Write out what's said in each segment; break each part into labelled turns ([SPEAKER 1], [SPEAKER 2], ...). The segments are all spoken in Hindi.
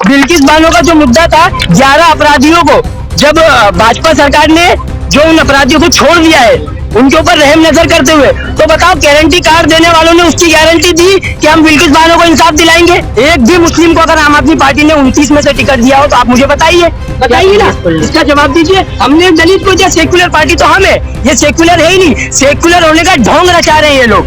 [SPEAKER 1] बिल्किस बानो का जो मुद्दा था, 11 अपराधियों को जब भाजपा सरकार ने जो उन अपराधियों को छोड़ दिया है, उनके ऊपर रहम नजर करते हुए, तो बताओ गारंटी कार्ड देने वालों ने उसकी गारंटी दी कि हम बिल्किस बानो को इंसाफ दिलाएंगे? एक भी मुस्लिम को अगर आम आदमी पार्टी ने 29 में से टिकट दिया हो तो आप मुझे बताइए ना, इसका जवाब दीजिए। हमने दलित को दिया, सेक्युलर पार्टी तो हम है, ये सेक्युलर है ही नहीं, सेक्युलर होने का ढोंग रचा रहे हैं ये लोग।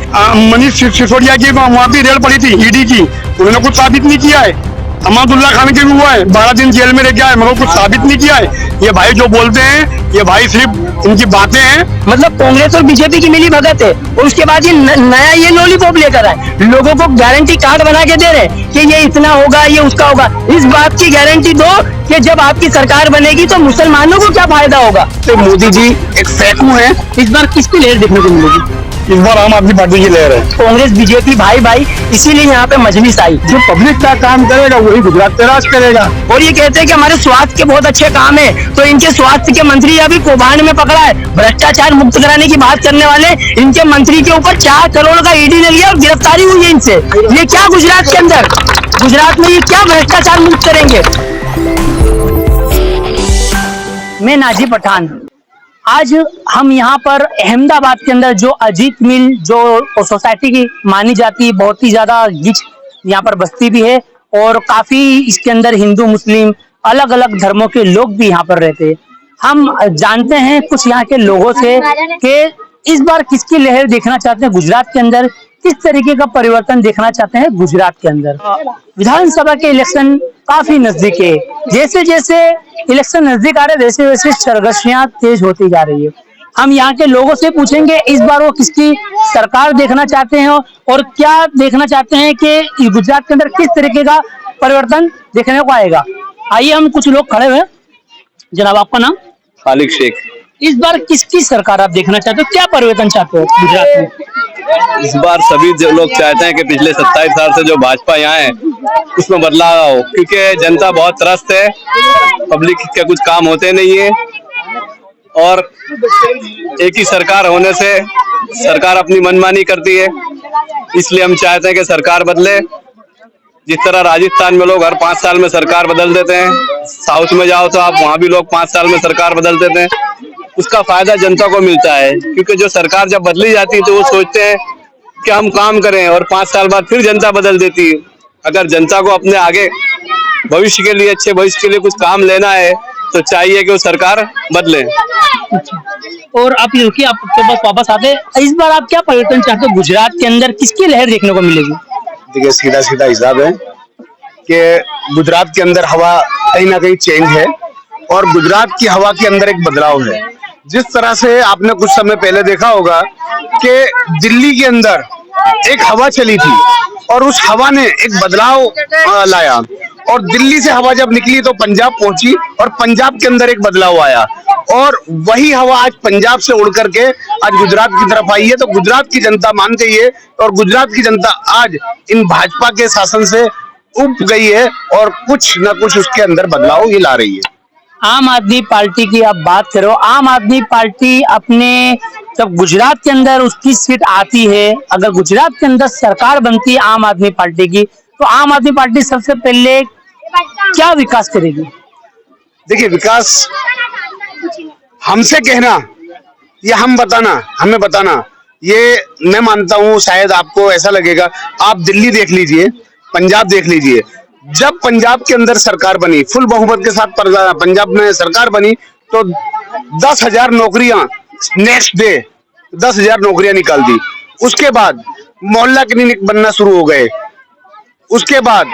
[SPEAKER 2] मनीष सिसोदिया की वहाँ भी रेल पड़ी थी ईडी की, उन्होंने कुछ साबित नहीं किया है। अहमदुल्ला खान के भी हुआ है, 12 दिन जेल में रह गया है, मगर कुछ साबित नहीं किया है। ये भाई जो बोलते हैं, ये भाई सिर्फ इनकी बातें हैं।
[SPEAKER 1] मतलब कांग्रेस और बीजेपी की मिली भगत है, और उसके बाद ये नया ये लॉलीपॉप लेकर आए, लोगों को गारंटी कार्ड बना के दे रहे हैं कि ये इतना होगा, ये उसका होगा। इस बात की गारंटी दो कि जब आपकी सरकार बनेगी तो मुसलमानों को क्या फायदा होगा।
[SPEAKER 2] तो मोदी जी एक फैकू है।
[SPEAKER 1] इस बार किसकी लहर देखने को मिलेगी?
[SPEAKER 2] इस बार आम आदमी पार्टी की लहर है।
[SPEAKER 1] कांग्रेस बीजेपी भाई भाई, इसीलिए यहाँ पे मजलिस आई।
[SPEAKER 2] जो पब्लिक का काम करेगा वही गुजरात पे राज करेगा।
[SPEAKER 1] और ये कहते हैं कि हमारे स्वास्थ्य के बहुत अच्छे काम है, तो इनके स्वास्थ्य के मंत्री अभी कौभांड में पकड़ा है। भ्रष्टाचार मुक्त कराने की बात करने वाले इनके मंत्री के ऊपर 4 करोड़ का ईडी ने लिया और गिरफ्तारी हुई है इनसे। ये क्या गुजरात के अंदर, गुजरात में ये क्या भ्रष्टाचार मुक्त करेंगे? मैं नाजी पठान, आज हम यहाँ पर अहमदाबाद के अंदर जो अजीत मिल जो सोसाइटी की मानी जाती है, बहुत ही ज्यादा गिच यहाँ पर बस्ती भी है, और काफी इसके अंदर हिंदू मुस्लिम अलग अलग धर्मों के लोग भी यहाँ पर रहते हैं। हम जानते हैं कुछ यहाँ के लोगों से कि इस बार किसकी लहर देखना चाहते हैं गुजरात के अंदर, किस तरीके का परिवर्तन देखना चाहते हैं गुजरात के अंदर। विधानसभा के इलेक्शन काफी नजदीक है, जैसे जैसे इलेक्शन नजदीक आ रहे वैसे वैसे सरगर्मियां तेज होती जा रही है। हम यहाँ के लोगों से पूछेंगे इस बार वो किसकी सरकार देखना चाहते हैं और क्या देखना चाहते हैं कि गुजरात के अंदर किस तरीके का परिवर्तन देखने को आएगा। आइए, हम कुछ लोग खड़े हुए। जनाब, आपका नाम?
[SPEAKER 3] खालिक शेख।
[SPEAKER 1] इस बार किसकी सरकार आप देखना चाहते हो, क्या परिवर्तन चाहते हो गुजरात में?
[SPEAKER 3] इस बार सभी जो लोग चाहते हैं कि पिछले 27 साल से जो भाजपा यहाँ है उसमें बदलाव हो, क्योंकि जनता बहुत त्रस्त है, पब्लिक के कुछ काम होते नहीं है, और एक ही सरकार होने से सरकार अपनी मनमानी करती है। इसलिए हम चाहते हैं कि सरकार बदले। जिस तरह राजस्थान में लोग हर 5 साल में सरकार बदल देते हैं, साउथ में जाओ तो आप वहाँ भी लोग 5 साल में सरकार बदल देते हैं। उसका फायदा जनता को मिलता है, क्योंकि जो सरकार जब बदली जाती है तो वो सोचते हैं कि हम काम करें, और 5 साल बाद फिर जनता बदल देती है। अगर जनता को अपने आगे भविष्य के लिए, अच्छे भविष्य के लिए कुछ काम लेना है तो चाहिए कि वो सरकार बदले।
[SPEAKER 1] और आप रुकिए, आपके पास वापस आते। इस बार आप क्या परिवर्तन चाहते हो गुजरात के अंदर, किसकी लहर देखने को मिलेगी?
[SPEAKER 2] देखिए, सीधा सीधा हिसाब है कि गुजरात के अंदर हवा कहीं ना कहीं चेंज है, और गुजरात की हवा के अंदर एक बदलाव है। जिस तरह से आपने कुछ समय पहले देखा होगा कि दिल्ली के अंदर एक हवा चली थी और उस हवा ने एक बदलाव लाया, और दिल्ली से हवा जब निकली तो पंजाब पहुंची और पंजाब के अंदर एक बदलाव आया, और वही हवा आज पंजाब से उड़ करके आज गुजरात की तरफ आई है। तो गुजरात की जनता मान गई है, और गुजरात की जनता आज इन भाजपा के शासन से उब गई है, और कुछ न कुछ उसके अंदर बदलाव ही ला रही है।
[SPEAKER 1] आम आदमी पार्टी की आप बात करो, आम आदमी पार्टी अपने जब गुजरात के अंदर उसकी सीट आती है, अगर गुजरात के अंदर सरकार बनती है आम आदमी पार्टी की, तो आम आदमी पार्टी सबसे पहले क्या विकास करेगी?
[SPEAKER 2] देखिए, विकास हमसे कहना या हम बताना, हमें बताना, ये मैं मानता हूँ शायद आपको ऐसा लगेगा। आप दिल्ली देख लीजिए, पंजाब देख लीजिए, जब पंजाब के अंदर सरकार बनी, फुल बहुमत के साथ पंजाब में सरकार बनी, तो 10,000 नौकरियां नेक्स्ट डे 10,000 नौकरियां निकाल दी। उसके बाद मोहल्ला क्लिनिक बनना शुरू हो गए। उसके बाद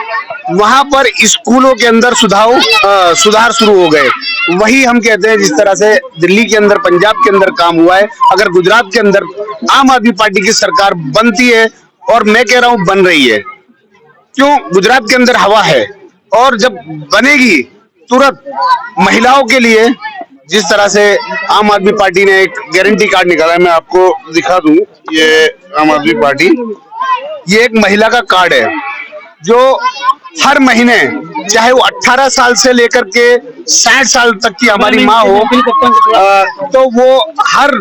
[SPEAKER 2] वहां पर स्कूलों के अंदर सुधार शुरू हो गए। वही हम कहते हैं, जिस तरह से दिल्ली के अंदर, पंजाब के अंदर काम हुआ है, अगर गुजरात के अंदर आम आदमी पार्टी की सरकार बनती है, और मैं कह रहा हूं बन रही है, क्यों? गुजरात के अंदर हवा है, और जब बनेगी तुरंत महिलाओं के लिए, जिस तरह से आम आदमी पार्टी ने एक गारंटी कार्ड निकाला है, मैं आपको दिखा दूं, ये आम आदमी पार्टी, ये एक महिला का कार्ड है जो हर महीने, चाहे वो 18 साल से लेकर के 60 साल तक की हमारी माँ हो, तो वो हर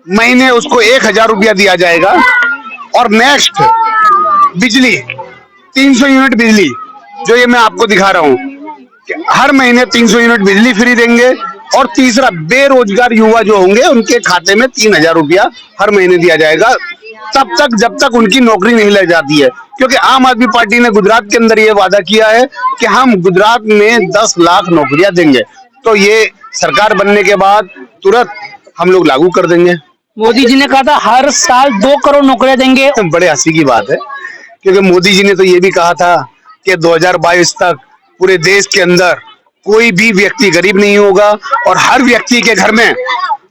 [SPEAKER 2] महीने उसको 1,000 रुपया दिया जाएगा। और नेक्स्ट बिजली, 300 यूनिट बिजली जो ये मैं आपको दिखा रहा हूँ कि हर महीने 300 यूनिट बिजली फ्री देंगे, और तीसरा बेरोजगार युवा जो होंगे उनके खाते में 3,000 रुपया हर महीने दिया जाएगा, तब तक जब तक उनकी नौकरी नहीं लग जाती है। क्योंकि आम आदमी पार्टी ने गुजरात के अंदर ये वादा किया है कि हम गुजरात में 10 लाख नौकरियां देंगे, तो ये सरकार बनने के बाद तुरंत हम लोग लागू कर देंगे।
[SPEAKER 1] मोदी जी ने कहा था हर साल 2 करोड़ नौकरियां देंगे।
[SPEAKER 2] बड़े हंसी की बात है, क्योंकि मोदी जी ने तो ये भी कहा था कि 2022 तक पूरे देश के अंदर कोई भी व्यक्ति गरीब नहीं होगा, और हर व्यक्ति के घर में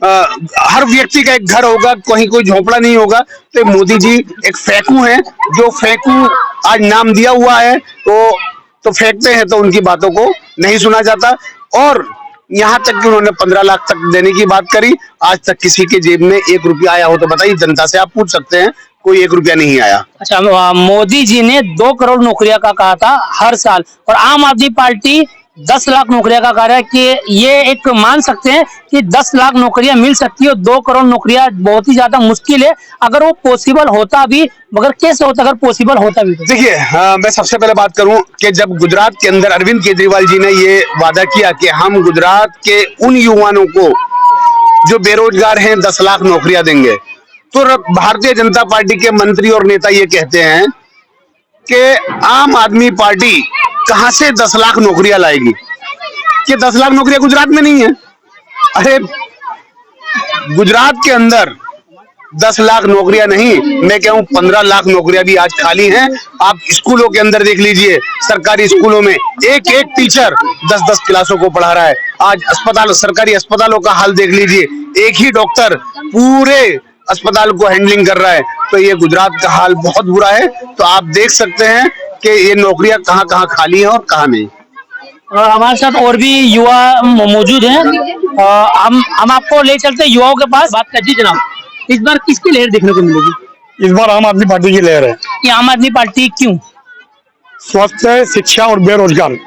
[SPEAKER 2] हर व्यक्ति का एक घर होगा, कहीं कोई झोपड़ा नहीं होगा। तो मोदी जी एक फेंकू हैं, जो फेंकू आज नाम दिया हुआ है, तो फेंकते हैं, तो उनकी बातों को नहीं सुना जाता। और यहाँ तक कि उन्होंने 15 लाख तक देने की बात करी, आज तक किसी के जेब में 1 रुपया आया हो तो बताइए, जनता से आप पूछ सकते हैं, कोई 1 रुपया नहीं आया।
[SPEAKER 1] अच्छा, मोदी जी ने 2 करोड़ नौकरियां का कहा था हर साल, और आम आदमी पार्टी 10 लाख नौकरियां का कह रहा है कि ये एक मान सकते हैं कि 10 लाख नौकरियां मिल सकती है, 2 करोड़ नौकरियां बहुत ही ज्यादा मुश्किल है अगर वो पॉसिबल होता भी, मगर कैसे होता अगर पॉसिबल होता भी।
[SPEAKER 2] देखिए, मैं सबसे पहले बात करूं कि जब गुजरात के अंदर अरविंद केजरीवाल जी ने ये वादा किया कि हम गुजरात के उन युवाओं को जो बेरोजगार हैं 10 लाख नौकरियां देंगे, तो भारतीय जनता पार्टी के मंत्री और नेता ये कहते हैं कि आम आदमी पार्टी कहां से 10 लाख नौकरियां लाएगी, कि 10 लाख नौकरियां गुजरात में नहीं है। अरे गुजरात के अंदर 10 लाख नौकरियां नहीं, मैं कहूं 15 लाख नौकरियां भी आज खाली हैं। आप स्कूलों के अंदर देख लीजिए, सरकारी स्कूलों में एक एक टीचर 10-10 क्लासों को पढ़ा रहा है। आज अस्पताल, सरकारी अस्पतालों का हाल देख लीजिए, एक ही डॉक्टर पूरे अस्पताल को हैंडलिंग कर रहा है। तो ये गुजरात का हाल बहुत बुरा है। तो आप देख सकते हैं कि ये नौकरियां कहाँ कहाँ खाली हैं और कहाँ नहीं।
[SPEAKER 1] हमारे साथ और भी युवा मौजूद हैं, हम आपको ले चलते हैं युवाओं के पास बात कर। जी जनाब, इस बार किसकी लहर देखने को मिलेगी?
[SPEAKER 4] इस बार आम आदमी पार्टी की लहर है।
[SPEAKER 1] कि आम आदमी पार्टी क्यों?
[SPEAKER 4] स्वास्थ्य, शिक्षा और बेरोजगार,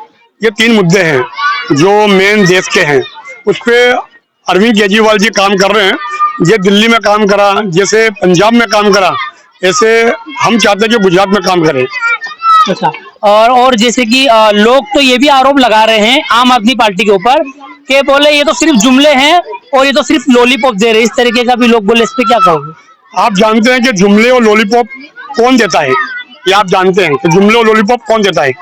[SPEAKER 4] ये 3 मुद्दे हैं जो मेन देश के हैं। उस पे अरविंद केजरीवाल जी काम कर रहे हैं। ये दिल्ली में काम करा, जैसे पंजाब में काम करा, ऐसे हम चाहते हैं कि गुजरात में काम करें।
[SPEAKER 1] अच्छा, और जैसे कि लोग तो ये भी आरोप लगा रहे हैं आम आदमी पार्टी के ऊपर कि बोले ये तो सिर्फ जुमले हैं और ये तो सिर्फ लॉलीपॉप दे रहे हैं, इस तरीके का भी लोग बोले। इस पे क्या कहोगे?
[SPEAKER 4] आप जानते हैं कि जुमले और लॉलीपॉप कौन देता है? ये आप जानते हैं कि जुमले और लॉलीपॉप कौन देता है?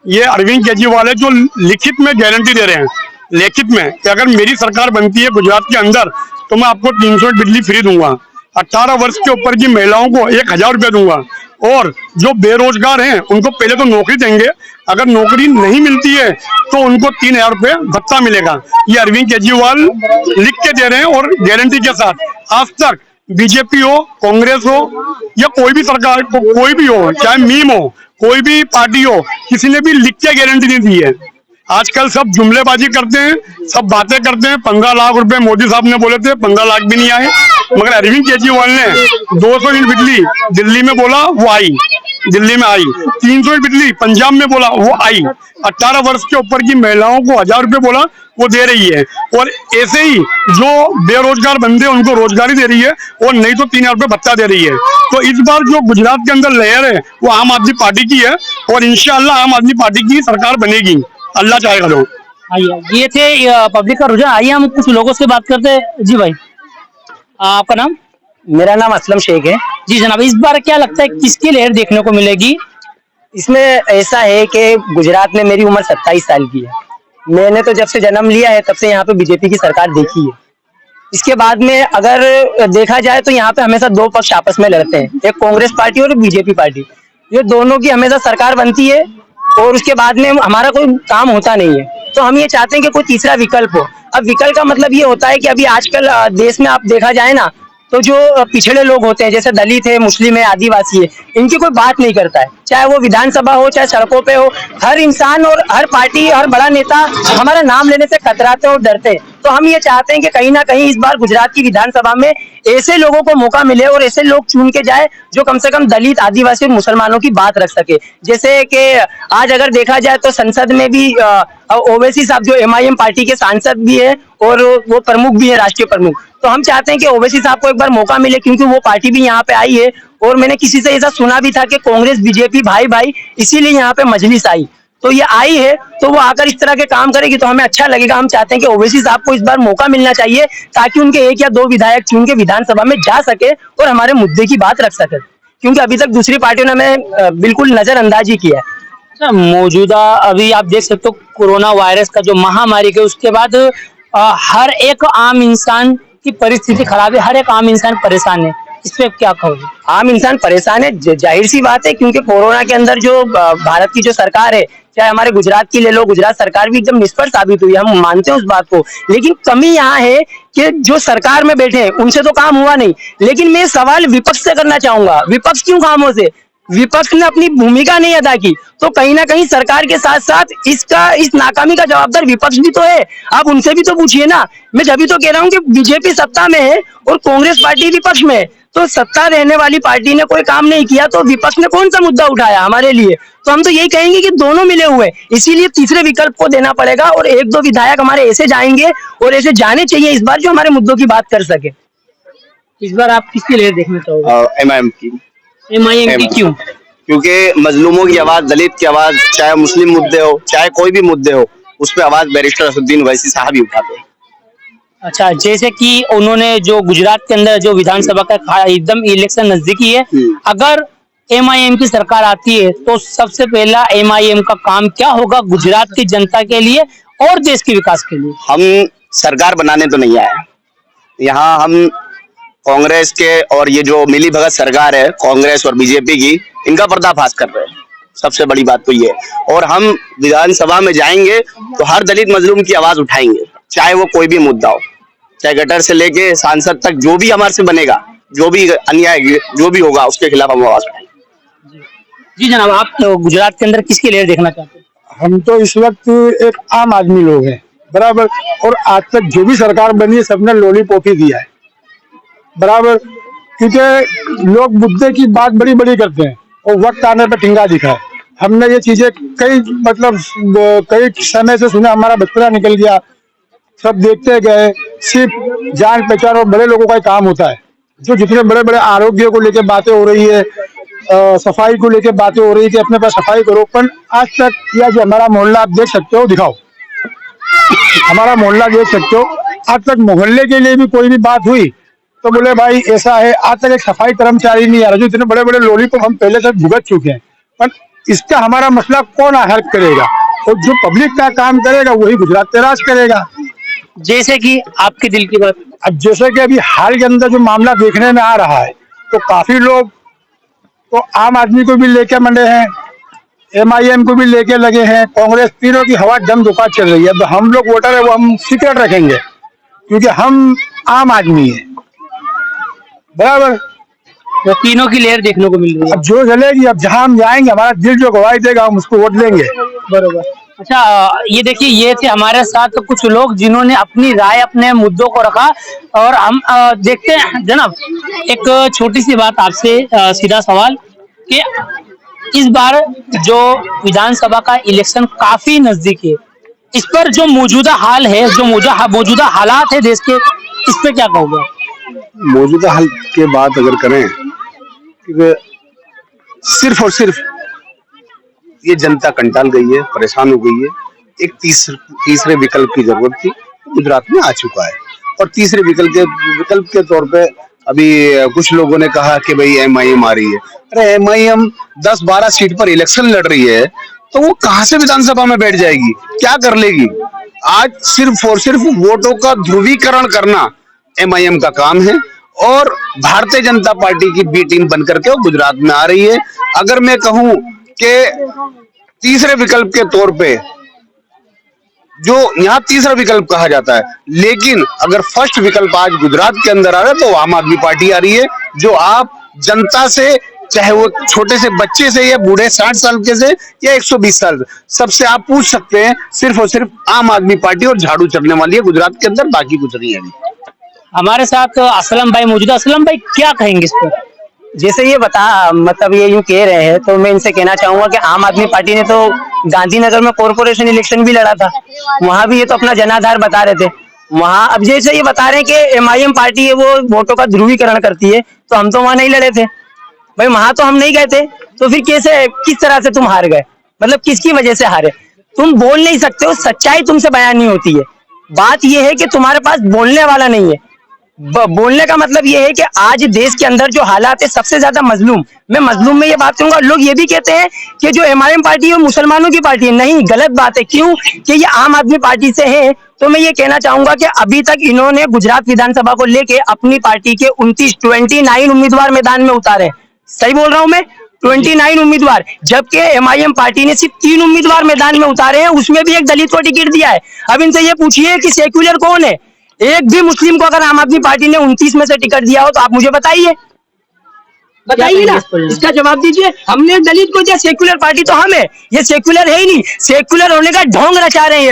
[SPEAKER 4] ये अरविंद केजरीवाल है, जो लिखित में गारंटी दे रहे हैं, लिखित में, कि अगर मेरी सरकार बनती है गुजरात के अंदर तो मैं आपको 300 यूनिट बिजली फ्री दूंगा, 18 वर्ष के ऊपर की महिलाओं को 1,000 रुपया दूंगा, और जो बेरोजगार हैं उनको पहले तो नौकरी देंगे, अगर नौकरी नहीं मिलती है तो उनको 3,000 रुपये भत्ता मिलेगा। ये अरविंद केजरीवाल लिख के दे रहे हैं और गारंटी के साथ। आज तक बीजेपी हो, कांग्रेस हो या कोई भी सरकार, कोई भी हो, चाहे मीम हो, कोई भी पार्टी हो, किसी ने भी लिख के गारंटी नहीं दी है। आजकल सब जुमलेबाजी करते हैं, सब बातें करते हैं। 15 लाख रुपए मोदी साहब ने बोले थे, 15 लाख भी नहीं आए, मगर अरविंद केजरीवाल ने 200 यूनिट बिजली दिल्ली में बोला, वो आई, दिल्ली में आई। 300 यूनिट बिजली पंजाब में बोला, वो आई। 18 वर्ष के ऊपर की महिलाओं को 1,000 रुपये बोला, वो दे रही है। और ऐसे ही जो बेरोजगार बंदे उनको रोजगारी दे रही है, और नहीं तो 3,000 रुपये भत्ता दे रही है। तो इस बार जो गुजरात के अंदर लहर है वो आम आदमी पार्टी की है, और इंशाल्लाह आम आदमी पार्टी की सरकार बनेगी, अल्लाह चाहेगा। लोग
[SPEAKER 1] आइए, ये थे पब्लिक का रुझान। आइए हम कुछ लोगों से बात करते हैं। जी भाई, आपका नाम?
[SPEAKER 5] मेरा नाम असलम शेख है।
[SPEAKER 1] जी जनाब, इस बार क्या लगता है किसकी लहर देखने को मिलेगी?
[SPEAKER 5] इसमें ऐसा है कि गुजरात में मेरी उम्र 27 साल की है। मैंने तो जब से जन्म लिया है तब से यहाँ पे बीजेपी की सरकार देखी है। इसके बाद में अगर देखा जाए तो यहाँ पे हमेशा 2 पक्ष आपस में लड़ते हैं, एक कांग्रेस पार्टी और बीजेपी पार्टी। ये दोनों की हमेशा सरकार बनती है और उसके बाद में हमारा कोई काम होता नहीं है। तो हम ये चाहते हैं कि कोई तीसरा विकल्प हो। अब विकल्प का मतलब ये होता है कि अभी आजकल देश में आप देखा जाए ना, तो जो पिछड़े लोग होते हैं, जैसे दलित है, मुस्लिम है, आदिवासी है, इनकी कोई बात नहीं करता है। चाहे वो विधानसभा हो, चाहे सड़कों पे हो, हर इंसान और हर पार्टी, हर बड़ा नेता हमारा नाम लेने से कतराते और डरते हैं। तो हम ये चाहते हैं कि कहीं ना कहीं इस बार गुजरात की विधानसभा में ऐसे लोगों को मौका मिले और ऐसे लोग चुन के जाए जो कम से कम दलित, आदिवासी और मुसलमानों की बात रख सके। जैसे कि आज अगर देखा जाए तो संसद में भी ओवैसी साहब जो MIM पार्टी के सांसद भी है और वो प्रमुख भी है, राष्ट्रीय प्रमुख। तो हम चाहते हैं कि ओवैसी साहब को एक बार मौका मिले, क्योंकि वो पार्टी भी यहाँ पे आई है। और मैंने किसी से ऐसा सुना भी था कि कांग्रेस बीजेपी भाई भाई इसीलिए यहाँ पे मजलिस आई। तो ये आई है तो वो आकर इस तरह के काम करेगी तो हमें अच्छा लगेगा। हम चाहते हैं कि ओवैसी साहब को इस बार मौका मिलना चाहिए ताकि उनके 1 या 2 विधायक चुन के विधानसभा में जा सके और हमारे मुद्दे की बात रख सके, क्योंकि अभी तक दूसरी पार्टियों ने हमें बिल्कुल नजरअंदाज ही किया है।
[SPEAKER 1] अच्छा, मौजूदा अभी आप देख सकते हो कोरोना वायरस का जो महामारी के उसके बाद हर एक आम इंसान की परिस्थिति खराब है, हर एक आम इंसान परेशान है, इस पे क्या कहोगे?
[SPEAKER 5] आम इंसान परेशान है, जाहिर सी बात है, क्योंकि कोरोना के अंदर जो भारत की जो सरकार है, चाहे हमारे गुजरात की ले लो, गुजरात सरकार भी एकदम निष्फल साबित हुई है, हम मानते हैं उस बात को। लेकिन कमी यहाँ है कि जो सरकार में बैठे हैं उनसे तो काम हुआ नहीं। लेकिन मैं सवाल विपक्ष से करना चाहूंगा, विपक्ष क्यों खामोश है? विपक्ष ने अपनी भूमिका नहीं अदा की, तो कहीं ना कहीं सरकार के साथ साथ इस नाकामी का जवाबदार विपक्ष भी तो है। आप उनसे भी तो पूछिए ना। मैं जब भी तो कह रहा हूँ कि बीजेपी सत्ता में है और कांग्रेस पार्टी विपक्ष में है, तो सत्ता रहने वाली पार्टी ने कोई काम नहीं किया तो विपक्ष ने कौन सा मुद्दा उठाया हमारे लिए? तो हम तो यही कहेंगे कि दोनों मिले हुए, इसीलिए तीसरे विकल्प को देना पड़ेगा और 1-2 विधायक हमारे ऐसे जाएंगे और ऐसे जाने चाहिए इस बार जो हमारे मुद्दों की बात कर सके।
[SPEAKER 1] इस बार आप किसकी लेयर देखना चाहोगे?
[SPEAKER 3] एमआईएम की।
[SPEAKER 1] एमआईएम की क्यों?
[SPEAKER 3] क्योंकि मजलूमों की आवाज, दलित की आवाज, चाहे मुस्लिम मुद्दे हो, चाहे कोई भी मुद्दे हो, उस पर आवाज बैरिस्टर असदुद्दीन ओवैसी साहब ही उठाते हैं।
[SPEAKER 1] अच्छा, जैसे कि उन्होंने जो गुजरात के अंदर जो विधानसभा का एकदम इलेक्शन नजदीकी है, अगर एमआईएम की सरकार आती है तो सबसे पहला एमआईएम का काम क्या होगा गुजरात की जनता के लिए और देश के विकास के लिए?
[SPEAKER 3] हम सरकार बनाने तो नहीं आए, यहाँ हम कांग्रेस के और ये जो मिली भगत सरकार है कांग्रेस और बीजेपी की, इनका पर्दाफाश कर रहे हैं। सबसे बड़ी बात तो ये, और हम विधानसभा में जाएंगे तो हर दलित मजलूम की आवाज उठाएंगे, चाहे वो कोई भी मुद्दा हो, चाहे गटर से लेके सांसद तक, जो भी हमारे से बनेगा, जो भी अन्याय जो भी होगा उसके खिलाफ हम आवाज उठाएंगे।
[SPEAKER 1] जी जनाब, आप तो गुजरात के अंदर किसकी लेयर देखना चाहते हैं?
[SPEAKER 4] हम तो इस वक्त एक आम आदमी लोग हैं, बराबर, और आज तक जो भी सरकार बनी है सबने लॉलीपॉप ही दिया है, बराबर, क्योंकि लोग मुद्दे की बात बड़ी बड़ी करते हैं और वक्त आने पर ठिंगा दिखा है। हमने ये चीजें कई समय से सुना, हमारा बचपना निकल गया, सब देखते गए। सिर्फ जान पहचान और बड़े लोगों का ही काम होता है, जो जितने बड़े बड़े आरोग्य को लेकर बातें हो रही है, सफाई को लेकर बातें हो रही है कि अपने पास सफाई करो, पर आज तक या जो हमारा मोहल्ला आप देख सकते हो, दिखाओ हमारा मोहल्ला देख सकते हो, आज तक मोहल्ले के लिए भी कोई भी बात हुई तो बोले भाई ऐसा है। आज तक एक सफाई कर्मचारी नहीं आ रहा, जो इतने बड़े बड़े लॉलीपॉप हम पहले तक भुगत चुके हैं, पर इसका हमारा मसला कौन हेल्प करेगा? और जो पब्लिक का काम करेगा वही गुजरात पे राज करेगा।
[SPEAKER 1] जैसे कि आपके दिल की बात,
[SPEAKER 4] अब जैसे कि अभी हाल के अंदर जो मामला देखने में आ रहा है, तो काफी लोग तो आम आदमी को भी लेके मंडे हैं, एमआईएम को भी लेके लगे हैं, कांग्रेस, तीनों की हवा जम दुकान चल रही है। अब हम लोग वोटर है वो हम सीक्रेट रखेंगे क्योंकि हम आम आदमी है, बराबर,
[SPEAKER 1] तो तीनों की लेयर देखने को मिल रही है।
[SPEAKER 4] अब जो चलेगी, अब जहां हम जाएंगे हमारा दिल जो गवाही देगा हम उसको वोट देंगे,
[SPEAKER 1] बरोबर। अच्छा, ये देखिए, ये थे हमारे साथ कुछ लोग जिन्होंने अपनी राय, अपने मुद्दों को रखा, और हम देखते हैं जनाब, एक छोटी सी बात आपसे, सीधा सवाल कि इस बार जो विधानसभा का इलेक्शन काफी नजदीक है, इस पर जो मौजूदा हाल है, जो मौजूदा हालात है देश के, इस पे क्या कहोगे?
[SPEAKER 2] मौजूदा हाल के बात अगर करें, क्योंकि सिर्फ और सिर्फ ये जनता कंटाल गई है, परेशान हो गई है। एक तीसरे विकल्प की जरूरत थी, गुजरात में आ चुका है। और तीसरे विकल्प के तौर पे अभी कुछ लोगों ने कहा कि भाई एमआईएम आ रही है। अरे एमआईएम 10-12 सीट पर इलेक्शन लड़ रही है, तो वो कहां से विधानसभा में बैठ जाएगी, क्या कर लेगी? आज सिर्फ और सिर्फ वोटों का ध्रुवीकरण करना एमआईएम का काम है, और भारतीय जनता पार्टी की बी टीम बनकर के वो गुजरात में आ रही है। अगर मैं कहूं कि तीसरे विकल्प के तौर पे, जो यहाँ तीसरा विकल्प कहा जाता है, लेकिन अगर फर्स्ट विकल्प आज गुजरात के अंदर आ रहा है तो आम आदमी पार्टी आ रही है, जो आप जनता से, चाहे वो छोटे से बच्चे से या बूढ़े 60 साल के से या 120 साल से, सबसे आप पूछ सकते हैं, सिर्फ और सिर्फ आम आदमी पार्टी और झाड़ू चढ़ने वाली है गुजरात के अंदर, बाकी कुछ नहीं है।
[SPEAKER 1] हमारे साथ असलम भाई मौजूद। असलम भाई, क्या कहेंगे इस पर?
[SPEAKER 5] जैसे ये मतलब ये यूं कह रहे हैं, तो मैं इनसे कहना चाहूंगा कि आम आदमी पार्टी ने तो गांधीनगर में कॉर्पोरेशन इलेक्शन भी लड़ा था, वहां भी ये तो अपना जनाधार बता रहे थे। वहां अब जैसे ये बता रहे हैं कि एमआईएम पार्टी है वो वोटों का ध्रुवीकरण करती है, तो हम तो वहां नहीं लड़े थे भाई, वहां तो हम नहीं गए थे, तो फिर कैसे, किस तरह से तुम हार गए? मतलब किसकी वजह से हारे? तुम बोल नहीं सकते हो, सच्चाई तुमसे बयान नहीं होती है। बात यह है कि तुम्हारे पास बोलने वाला नहीं है। बोलने का मतलब ये है कि आज देश के अंदर जो हालात है, सबसे ज्यादा मजलूम, मैं मजलूम में ये बात करूंगा। लोग ये भी कहते हैं कि जो एमआईएम पार्टी है वो मुसलमानों की पार्टी है। नहीं, गलत बात है। क्यों? कि ये आम आदमी पार्टी से है। तो मैं ये कहना चाहूंगा कि अभी तक इन्होंने गुजरात विधानसभा को लेके अपनी पार्टी के 29 उम्मीदवार मैदान में उतारे। सही बोल रहा हूं मैं? 29 उम्मीदवार, जबकि एमआईएम पार्टी ने सिर्फ 3 उम्मीदवार मैदान में उतारे हैं, उसमें भी एक दलित को टिकट दिया है। अब इनसे ये पूछिए कि सेक्युलर कौन है? एक भी मुस्लिम को अगर आम आदमी पार्टी ने 29 में से टिकट दिया हो तो आप मुझे बताइए ना, इसका जवाब दीजिए। हमने दलित को दिया, सेक्युलर पार्टी तो हम है, ये सेक्युलर है ही नहीं। सेक्युलर होने का ढोंग रचा रहे हैं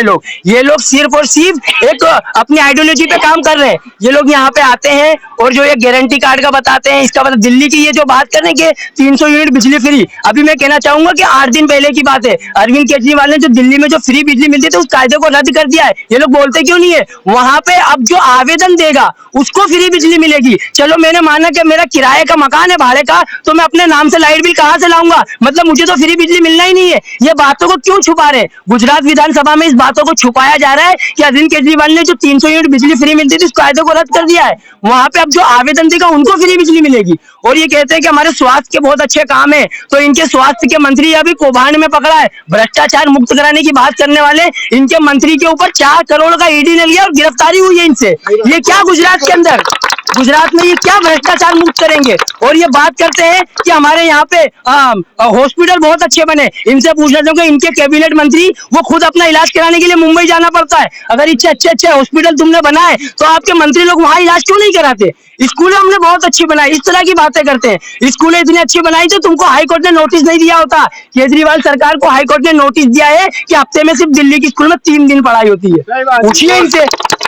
[SPEAKER 5] ये लोग सिर्फ और सिर्फ एक अपनी आइडियोलॉजी पे काम कर रहे हैं। ये लोग यहाँ पे आते हैं और जो ये गारंटी कार्ड का बताते हैं, इसका मतलब दिल्ली की ये जो बात कर रहे हैं कि 300 यूनिट बिजली फ्री, अभी मैं कहना चाहूंगा कि 8 दिन पहले की बात है, अरविंद केजरीवाल ने जो दिल्ली में जो फ्री बिजली मिलती थी उस कायदे को रद्द कर दिया है। ये लोग बोलते क्यों नहीं है? वहां पे अब जो आवेदन देगा उसको फ्री बिजली मिलेगी। चलो मैंने माना कि मेरा किराए का मकान है, भाड़े का, तो मैं अपने नाम से लाइट बिल कहां से लाऊंगा? मतलब मुझे तो फ्री बिजली मिलना ही नहीं है। ये बातों को क्यों छुपा रहे? गुजरात विधानसभा में इस बातों को छुपाया जा रहा है कि अरविंद केजरीवाल ने जो 300 यूनिट बिजली फ्री मिलती थी उस कायदे को रद्द कर दिया है। वहां पे अब जो आवेदन देगा उनको फ्री बिजली मिलेगी। और ये कहते हैं कि हमारे स्वास्थ्य के बहुत अच्छे काम है, तो इनके स्वास्थ्य के मंत्री अभी कौभांड में पकड़ा है। भ्रष्टाचार मुक्त कराने की बात करने वाले इनके मंत्री के ऊपर 4 करोड़ का ईडी ने लिया और गिरफ्तारी हुई है इनसे। ये क्या गुजरात के अंदर, गुजरात में ये क्या भ्रष्टाचार मुक्त करेंगे? और ये बात करते हैं कि हमारे यहाँ पे हॉस्पिटल बहुत अच्छे बने। इनसे पूछना चाहूंगा, इनके कैबिनेट मंत्री वो खुद अपना इलाज कराने के लिए मुंबई जाना पड़ता है। अगर इतने अच्छे अच्छे हॉस्पिटल तुमने बनाए तो आपके मंत्री लोग वहां इलाज क्यों नहीं कराते? स्कूलें हमने बहुत अच्छी बनाई, इस तरह की बातें करते हैं। स्कूलें इतनी अच्छी बनाई तो तुमको हाईकोर्ट ने नोटिस नहीं दिया होता। केजरीवाल सरकार को हाईकोर्ट ने नोटिस दिया है कि हफ्ते में सिर्फ दिल्ली की स्कूल में 3 दिन पढ़ाई होती है। पूछिए इनसे,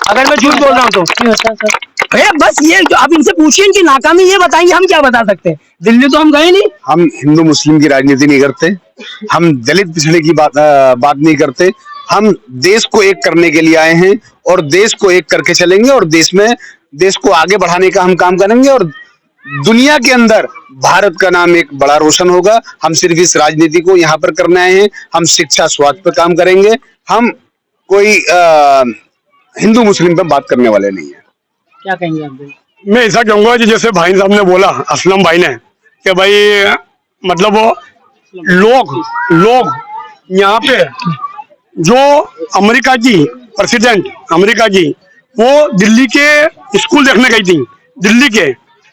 [SPEAKER 5] अगर मैं झूठ बोल रहा हूँ तो। बस ये आप इनसे पूछिए, इनकी नाकामी ये बताएंगे, हम क्या बता सकते हैं? दिल्ली तो हम गए नहीं।
[SPEAKER 2] हम हिंदू मुस्लिम की राजनीति नहीं करते, हम दलित पिछड़े की बात नहीं करते। हम देश को एक करने के लिए आए हैं और देश को एक करके चलेंगे और देश को आगे बढ़ाने का हम काम करेंगे और दुनिया के अंदर भारत का नाम एक बड़ा रोशन होगा। हम सिर्फ इस राजनीति को यहाँ पर करने आए हैं। हम शिक्षा स्वास्थ्य पर काम करेंगे। हम कोई हिंदू मुस्लिम पर बात करने वाले नहीं है।
[SPEAKER 1] क्या कहेंगे आप?
[SPEAKER 4] मैं ऐसा कहूंगा कि जैसे भाई साहब ने बोला, असलम भाई ने, कि भाई मतलब लोग यहाँ पे जो अमेरिका की प्रेसिडेंट, अमेरिका की, वो दिल्ली के स्कूल देखने गई थी, दिल्ली के,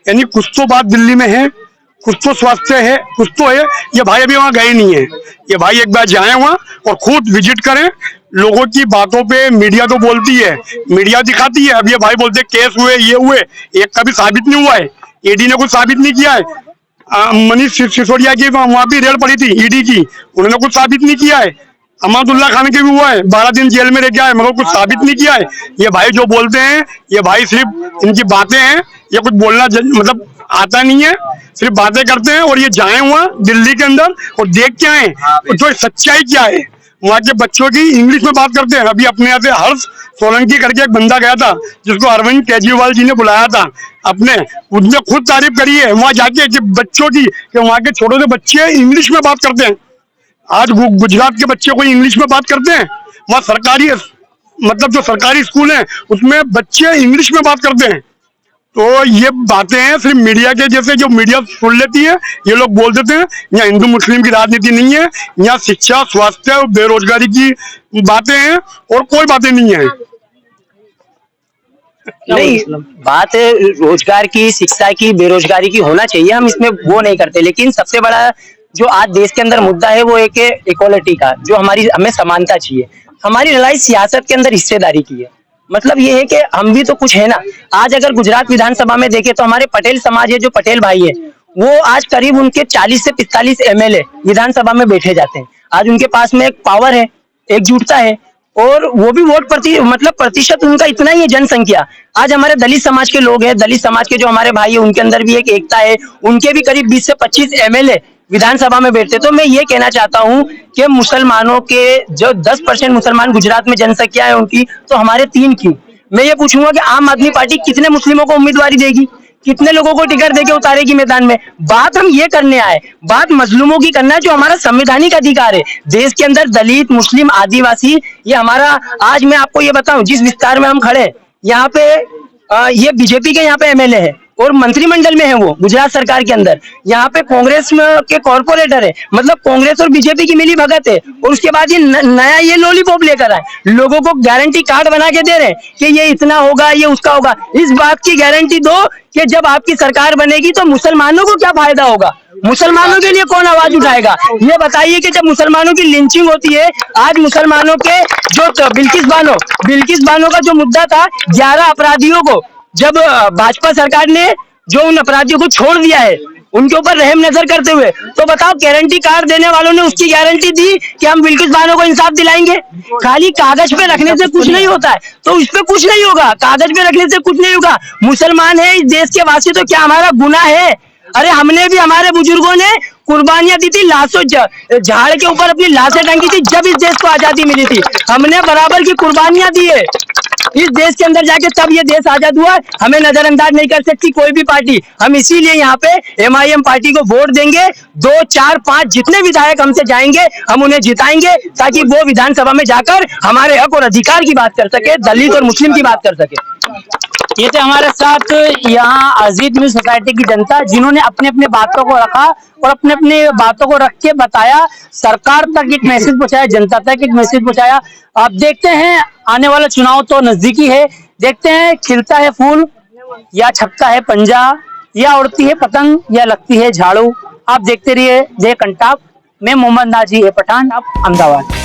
[SPEAKER 4] यानी कुछ तो बात दिल्ली में है, कुछ तो स्वास्थ्य है, कुछ तो है। ये भाई अभी वहां गए नहीं है। ये भाई एक बार जाए वहां और खुद विजिट करें। लोगों की बातों पे मीडिया तो बोलती है, मीडिया दिखाती है। अब ये भाई बोलते केस हुए, ये हुए, एक का भी साबित नहीं हुआ है। ईडी ने कुछ साबित नहीं किया है। मनीष सिसोदिया की वहां भी रेड पड़ी थी ईडी की, उन्होंने कुछ साबित नहीं किया है। अहमदुल्ला खान के भी हुआ है, 12 दिन जेल में रह गया है, मगर कुछ साबित नहीं किया है। ये भाई जो बोलते हैं, ये भाई सिर्फ इनकी बातें हैं, ये कुछ बोलना मतलब आता नहीं है, सिर्फ बातें करते हैं। और ये जाए हुआ दिल्ली के अंदर और देख के आए तो सच्चाई क्या है। वहाँ के बच्चों की इंग्लिश में बात करते हैं। अभी अपने यहाँ से हर्ष सोलंकी करके एक बंदा गया था, जिसको अरविंद केजरीवाल जी ने बुलाया था अपने, उसने खुद तारीफ करी है वहाँ जाके कि बच्चों की, कि वहाँ के छोटे से बच्चे इंग्लिश में बात करते हैं। आज गुजरात के बच्चे कोई इंग्लिश में बात करते हैं? वहाँ सरकारी, मतलब जो सरकारी स्कूल है उसमें बच्चे इंग्लिश में बात करते हैं। तो ये बातें हैं सिर्फ मीडिया के, जैसे जो मीडिया सुन लेती है, ये लोग बोल देते हैं। यहाँ हिंदू मुस्लिम की राजनीति नहीं है, यहाँ शिक्षा, स्वास्थ्य और बेरोजगारी की बातें हैं और कोई बातें नहीं है।
[SPEAKER 5] नहीं, बात रोजगार की, शिक्षा की, बेरोजगारी की होना चाहिए, हम इसमें वो नहीं करते। लेकिन सबसे बड़ा जो आज देश के अंदर मुद्दा है वो एक इक्वालिटी का, जो हमें समानता चाहिए। हमारी लड़ाई सियासत के अंदर हिस्सेदारी की है। मतलब ये है कि हम भी तो कुछ है ना। आज अगर गुजरात विधानसभा में देखें तो हमारे पटेल समाज है, जो पटेल भाई है, वो आज करीब उनके 40 से 45 एमएलए विधानसभा में बैठे जाते हैं। आज उनके पास में एक पावर है, एकजुटता है, और वो भी वोट प्रतिशत उनका इतना ही है, जनसंख्या। आज हमारे दलित समाज के लोग हैं, दलित समाज के जो हमारे भाई है, उनके अंदर भी एक एकता है। उनके भी करीब 20 से 25 एमएलए विधानसभा में बैठते। तो मैं ये कहना चाहता हूं कि मुसलमानों के जो 10% मुसलमान गुजरात में जनसंख्या है उनकी, तो हमारे 3 क्यों? मैं ये पूछूंगा कि आम आदमी पार्टी कितने मुस्लिमों को उम्मीदवारी देगी? कितने लोगों को टिकट देके उतारेगी मैदान में। बात हम ये करने आए, बात मजलूमों की करना है, जो हमारा संवैधानिक अधिकार है। देश के अंदर दलित, मुस्लिम, आदिवासी, ये हमारा, आज मैं आपको ये बताऊं, जिस विस्तार में हम खड़े हैं, यहाँ पे ये बीजेपी के यहाँ पे एमएलए है और मंत्रिमंडल में है वो गुजरात सरकार के अंदर। यहाँ पे कांग्रेस के कॉर्पोरेटर है, मतलब कांग्रेस और बीजेपी की मिली भगत है। और उसके बाद ये नया ये लॉलीपॉप लेकर आए, लोगों को गारंटी कार्ड बना के दे रहे हैं कि ये इतना होगा, ये उसका होगा। इस बात की गारंटी दो कि जब आपकी सरकार बनेगी तो मुसलमानों को क्या फायदा होगा, मुसलमानों के लिए कौन आवाज उठाएगा। ये बताइए कि जब मुसलमानों की लिंचिंग होती है, आज मुसलमानों के जो बिल्किस बानो का जो मुद्दा था, 11 अपराधियों को जब भाजपा सरकार ने जो उन अपराधियों को छोड़ दिया है, उनके ऊपर रहम नजर करते हुए, तो बताओ गारंटी कार्ड देने वालों ने उसकी गारंटी दी कि हम बिल्किस बानो को इंसाफ दिलाएंगे। खाली कागज पे रखने से कुछ नहीं होता है, तो इस पे कुछ नहीं होगा, कागज पे रखने से कुछ नहीं होगा। मुसलमान है इस देश के वासी, तो क्या हमारा गुनाह है? अरे हमने भी, हमारे बुजुर्गों ने कुर्बानियां दी थी, लाशों झाड़ के ऊपर अपनी लाशें टंगी थी जब इस देश को आजादी मिली थी। हमने बराबर की कुर्बानियां दी है इस देश के अंदर जाके, तब ये देश आजाद हुआ। हमें नजरअंदाज नहीं कर सकती कोई भी पार्टी। हम इसीलिए यहाँ पे MIM पार्टी को वोट देंगे। 2, 4, 5 जितने विधायक हमसे जाएंगे, हम उन्हें जिताएंगे, ताकि वो विधानसभा में जाकर हमारे हक और अधिकार की बात कर सके, दलित और मुस्लिम की बात कर सके।
[SPEAKER 1] ये थे हमारे साथ यहाँ अजीत मिल सोसाइटी की जनता, जिन्होंने अपने अपने बातों को रखा और अपने अपने बातों को रख के बताया, सरकार तक एक मैसेज पहुंचाया, जनता तक एक मैसेज पहुंचाया। आप देखते हैं, आने वाला चुनाव तो नजदीकी है, देखते हैं खिलता है फूल या छपता है पंजा, या उड़ती है पतंग या लगती है झाड़ू। आप देखते रहिए जय कंटाप। मैं मोहम्मद नाजी है पठान, अहमदाबाद।